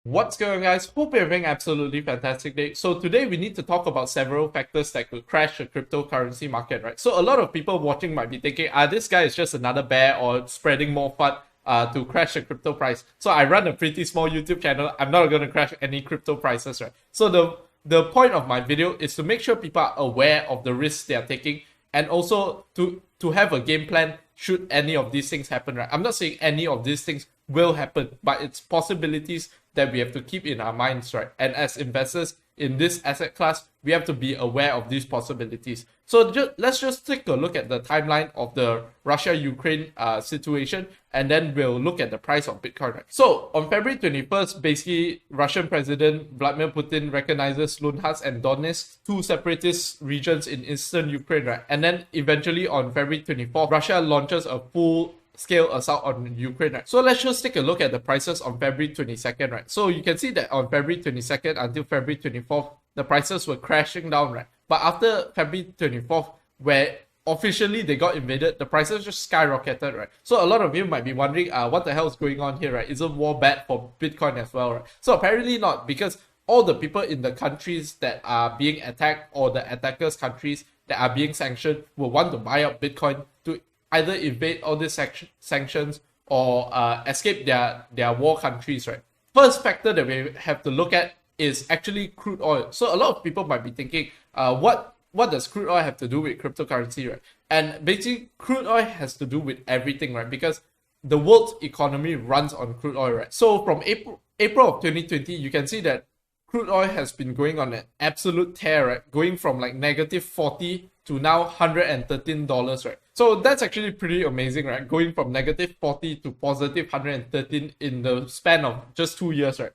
What's going on, guys? Hope you're having absolutely fantastic day. So today we need to talk about several factors that could crash the cryptocurrency market, right? So a lot of people watching might be thinking, this guy is just another bear or spreading more FUD to crash the crypto price. So I run a pretty small YouTube channel. I'm not going to crash any crypto prices, right? So the point of my video is to make sure people are aware of the risks they are taking and also to have a game plan should any of these things happen, right? I'm not saying any of these things will happen, but it's possibilities that we have to keep in our minds, right? And as investors in this asset class, we have to be aware of these possibilities. So let's just take a look at the timeline of the Russia-Ukraine situation, and then we'll look at the price of Bitcoin, right? So on February 21st, basically, Russian President Vladimir Putin recognizes Luhansk and Donetsk, two separatist regions in eastern Ukraine, right? And then eventually on February 24th, Russia launches a full-scale assault on Ukraine, right? So let's just take a look at the prices on February 22nd, right? So you can see that on February 22nd until February 24th, the prices were crashing down, right? But after February 24th, where officially they got invaded, the prices just skyrocketed, right? So a lot of you might be wondering, what the hell is going on here, right? Isn't war bad for Bitcoin as well, right? So apparently not, because all the people in the countries that are being attacked or the attackers' countries that are being sanctioned will want to buy up Bitcoin to either evade all these sanctions or escape their war countries, right? First factor that we have to look at is actually crude oil. So a lot of people might be thinking, what does crude oil have to do with cryptocurrency, right? And basically, crude oil has to do with everything, right? Because the world's economy runs on crude oil, right? So from April of 2020, you can see that crude oil has been going on an absolute tear, right? Going from like negative 40 to now $113, right? So that's actually pretty amazing, right? Going from negative 40 to positive 113 in the span of just 2 years, right?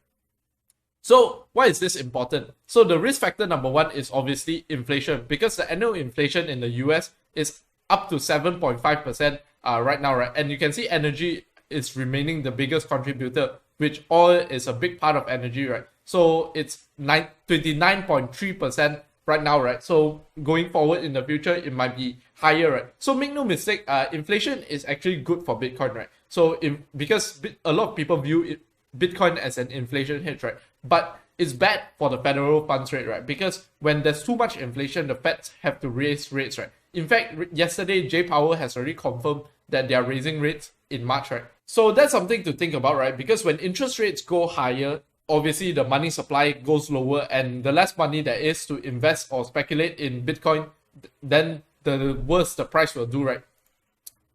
So why is this important? So the risk factor number one is obviously inflation, because the annual inflation in the US is up to 7.5% right now, right? And you can see energy is remaining the biggest contributor, which oil is a big part of energy, right? So it's 29.3% right now, right? So going forward in the future, it might be higher, right? So make no mistake, inflation is actually good for Bitcoin, right? So because a lot of people view Bitcoin as an inflation hedge, right? But it's bad for the federal funds rate, right? Because when there's too much inflation, the Feds have to raise rates, right? In fact, yesterday, Jay Powell has already confirmed that they are raising rates in March, right? So that's something to think about, right? Because when interest rates go higher, obviously the money supply goes lower, and the less money there is to invest or speculate in Bitcoin, then the worse the price will do, right?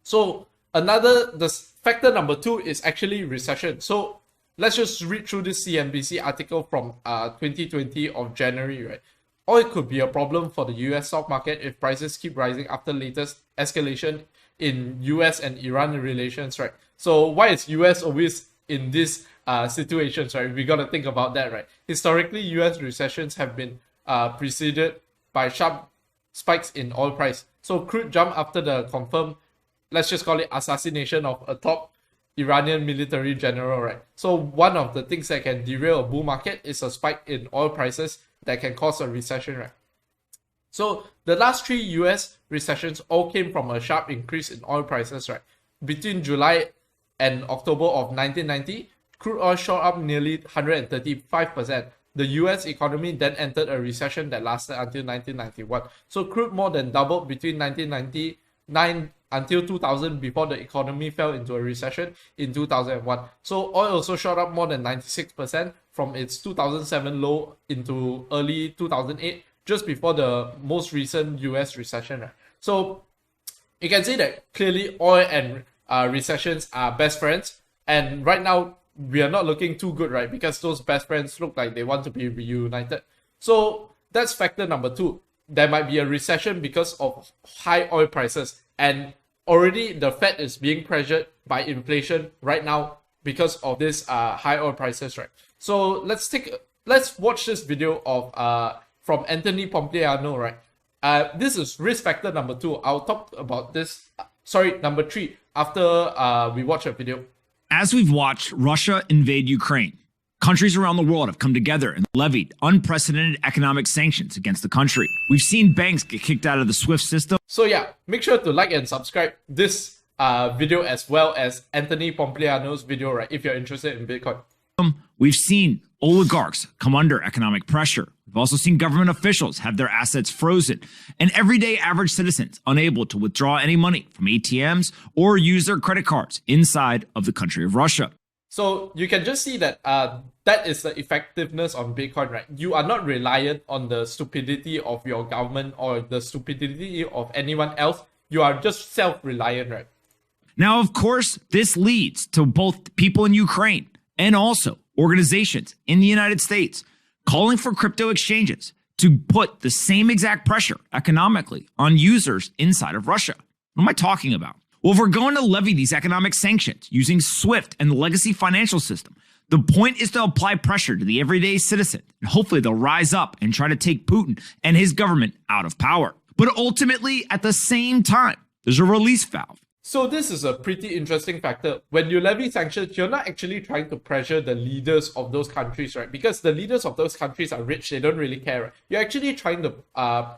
So the factor number two is actually recession. So let's just read through this CNBC article from 2020 of January, right? Oil could be a problem for the US stock market if prices keep rising after latest escalation in US and Iran relations, right? So why is US always in these situations, right? We got to think about that, right? Historically, US recessions have been preceded by sharp spikes in oil price. So crude jumped after the confirmed, let's just call it assassination of a top Iranian military general, right? So one of the things that can derail a bull market is a spike in oil prices that can cause a recession, right? So the last 3 US recessions all came from a sharp increase in oil prices, right? Between July and October of 1990, crude oil shot up nearly 135%. The US economy then entered a recession that lasted until 1991. So crude more than doubled between 1999 until 2000 before the economy fell into a recession in 2001. So oil also shot up more than 96% from its 2007 low into early 2008, just before the most recent US recession, right? So you can see that clearly oil and recessions are best friends, and right now we are not looking too good, right? Because those best friends look like they want to be reunited. So that's factor number two. There might be a recession because of high oil prices, and already the Fed is being pressured by inflation right now because of this high oil prices, right? So let's watch this video of from Anthony Pompliano, right? This is risk factor number two. I'll talk about this. Number three after we watch a video. As we've watched Russia invade Ukraine, countries around the world have come together and levied unprecedented economic sanctions against the country. We've seen banks get kicked out of the SWIFT system. So yeah, make sure to like and subscribe this video as well as Anthony Pompliano's video, right, if you're interested in Bitcoin. We've seen oligarchs come under economic pressure. We've also seen government officials have their assets frozen, and everyday average citizens unable to withdraw any money from ATMs or use their credit cards inside of the country of Russia. So you can just see that that is the effectiveness of Bitcoin, right? You are not reliant on the stupidity of your government or the stupidity of anyone else. You are just self-reliant, right? Now, of course, this leads to both people in Ukraine and also organizations in the United States calling for crypto exchanges to put the same exact pressure economically on users inside of Russia. What am I talking about? Well, if we're going to levy these economic sanctions using SWIFT and the legacy financial system, the point is to apply pressure to the everyday citizen, and hopefully they'll rise up and try to take Putin and his government out of power. But ultimately, at the same time, there's a release valve. So this is a pretty interesting factor. When you levy sanctions, you're not actually trying to pressure the leaders of those countries, right? Because the leaders of those countries are rich, they don't really care, right? You're actually trying to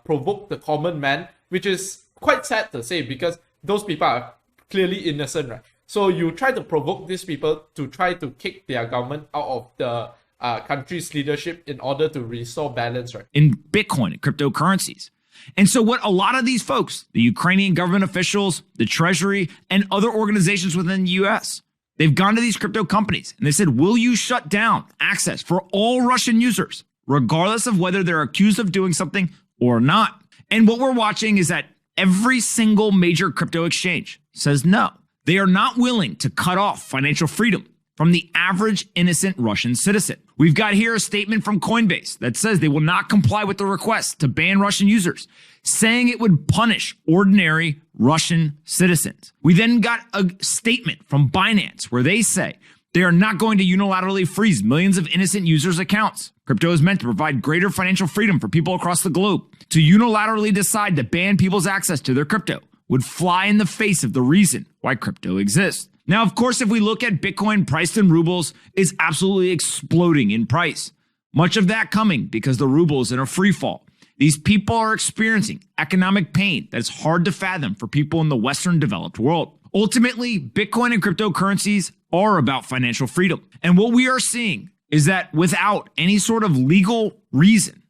provoke the common man, which is quite sad to say because those people are clearly innocent, right? So you try to provoke these people to try to kick their government out of the country's leadership in order to restore balance, right? In Bitcoin and cryptocurrencies. And so what a lot of these folks, the Ukrainian government officials, the Treasury, and other organizations within the US, they've gone to these crypto companies and they said, will you shut down access for all Russian users, regardless of whether they're accused of doing something or not? And what we're watching is that every single major crypto exchange says no. They are not willing to cut off financial freedom from the average innocent Russian citizen. We've got here a statement from Coinbase that says they will not comply with the request to ban Russian users, saying it would punish ordinary Russian citizens. We then got a statement from Binance where they say they are not going to unilaterally freeze millions of innocent users' accounts. Crypto is meant to provide greater financial freedom for people across the globe. To unilaterally decide to ban people's access to their crypto would fly in the face of the reason why crypto exists. Now, of course, if we look at Bitcoin priced in rubles, it's absolutely exploding in price. Much of that coming because the ruble is in a free fall. These people are experiencing economic pain that is hard to fathom for people in the Western developed world. Ultimately, Bitcoin and cryptocurrencies are about financial freedom. And what we are seeing is that without any sort of legal reason,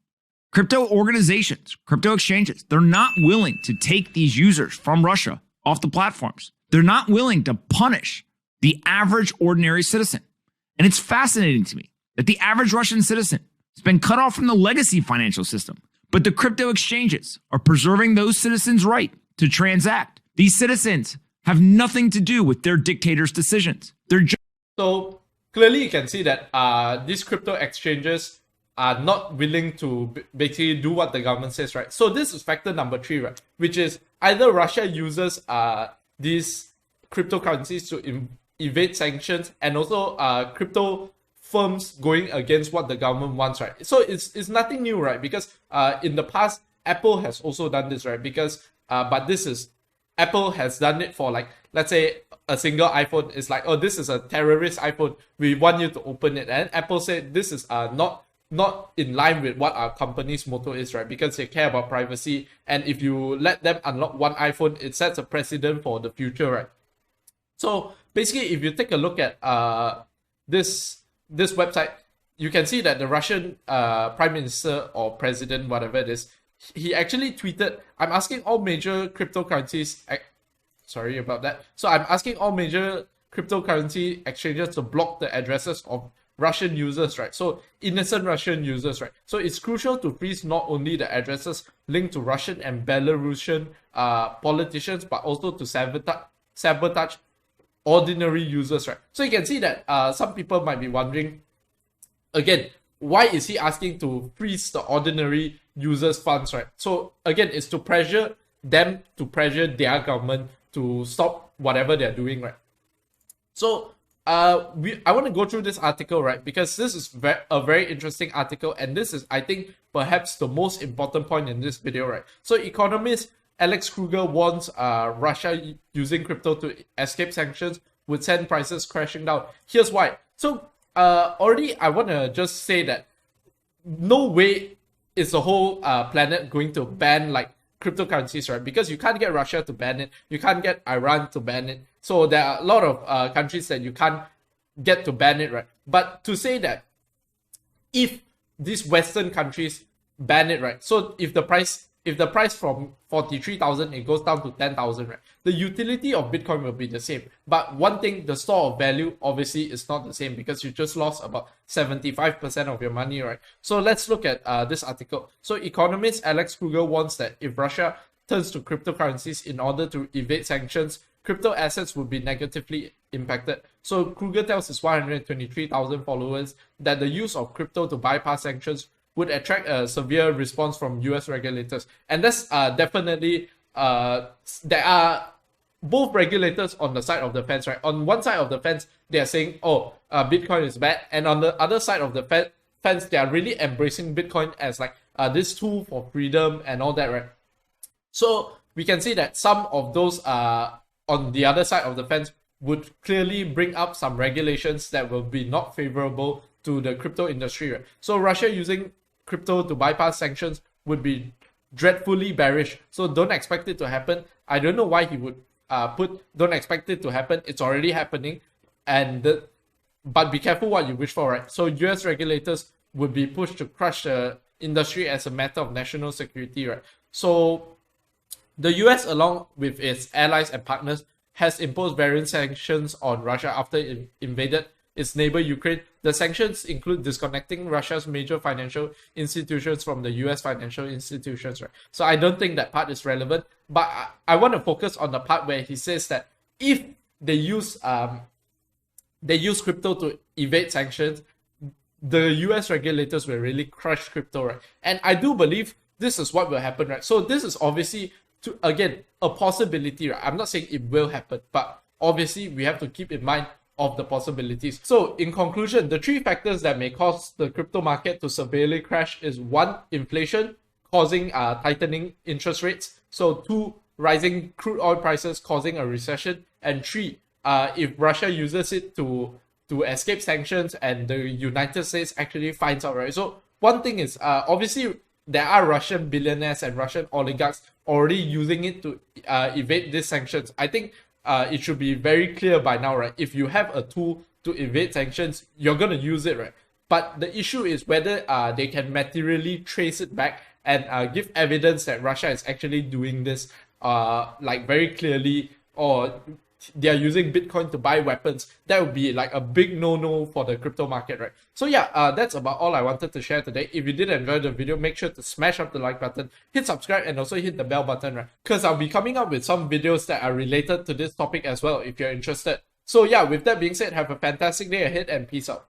crypto organizations, crypto exchanges, they're not willing to take these users from Russia off the platforms. They're not willing to punish the average ordinary citizen. And it's fascinating to me that the average Russian citizen has been cut off from the legacy financial system, but the crypto exchanges are preserving those citizens' right to transact. These citizens have nothing to do with their dictators' decisions. They're just So clearly you can see that these crypto exchanges are not willing to basically do what the government says, right? So this is factor number 3, right? Which is either Russia uses these cryptocurrencies to evade sanctions and also crypto firms going against what the government wants, right? So it's nothing new, right? Because in the past, Apple has also done this, right? Because but this is Apple has done it for, like, let's say a single iPhone is like, oh, this is a terrorist iPhone, we want you to open it, and Apple said this is not in line with what our company's motto is, right? Because they care about privacy, and if you let them unlock one iPhone, it sets a precedent for the future, right? So basically, if you take a look at this website, you can see that the Russian prime minister or president, whatever it is, he actually tweeted, I'm asking all major cryptocurrencies, sorry about that. So I'm asking all major cryptocurrency exchanges to block the addresses of Russian users, right? So innocent Russian users, right? So it's crucial to freeze not only the addresses linked to Russian and Belarusian politicians, but also to sabotage ordinary users, right? So you can see that some people might be wondering, again, why is he asking to freeze the ordinary users' funds, right? So again, it's to pressure them, to pressure their government to stop whatever they're doing, right? So I want to go through this article, right? Because this is a very interesting article, and this is, I think, perhaps the most important point in this video, right? So economist Alex Kruger warns Russia using crypto to escape sanctions would send prices crashing down. Here's why. So already I want to just say that no way is the whole planet going to ban like cryptocurrencies, right? Because you can't get Russia to ban it, you can't get Iran to ban it. So there are a lot of countries that you can't get to ban it, right? But to say that if these Western countries ban it, right? So if the price from 43,000 it goes down to 10,000, right? The utility of Bitcoin will be the same. But one thing, the store of value obviously is not the same because you just lost about 75% of your money, right? So let's look at this article. So economist Alex Kruger warns that if Russia turns to cryptocurrencies in order to evade sanctions, crypto assets would be negatively impacted. So Kruger tells his 123,000 followers that the use of crypto to bypass sanctions would attract a severe response from US regulators. And that's definitely, there are both regulators on the side of the fence, right? On one side of the fence, they are saying, oh, Bitcoin is bad. And on the other side of the fence, they are really embracing Bitcoin as like this tool for freedom and all that, right? So we can see that some of those on the other side of the fence would clearly bring up some regulations that will be not favorable to the crypto industry, right? So Russia using crypto to bypass sanctions would be dreadfully bearish. So don't expect it to happen. I don't know why he would don't expect it to happen. It's already happening. But be careful what you wish for, right? So US regulators would be pushed to crush the industry as a matter of national security, right? So the US, along with its allies and partners, has imposed various sanctions on Russia after it invaded its neighbor Ukraine. The sanctions include disconnecting Russia's major financial institutions from the US financial institutions, right? So I don't think that part is relevant, but I want to focus on the part where he says that if they use crypto to evade sanctions, the US regulators will really crush crypto, right? And I do believe this is what will happen, right? So this is obviously, again, a possibility, right? I'm not saying it will happen, but obviously we have to keep in mind of the possibilities. So in conclusion, the three factors that may cause the crypto market to severely crash is 1, inflation causing tightening interest rates. So 2, rising crude oil prices causing a recession. And 3, if Russia uses it to escape sanctions and the United States actually finds out, right? So one thing is, obviously there are Russian billionaires and Russian oligarchs already using it to evade these sanctions. I think it should be very clear by now, right? If you have a tool to evade sanctions, you're going to use it, right? But the issue is whether they can materially trace it back and give evidence that Russia is actually doing this like very clearly, or they are using Bitcoin to buy weapons. That would be like a big no-no for the crypto market, right? So yeah, that's about all I wanted to share today. If you did enjoy the video, make sure to smash up the like button, hit subscribe, and also hit the bell button, right? Because I'll be coming up with some videos that are related to this topic as well if you're interested. So yeah, with that being said, have a fantastic day ahead and peace out.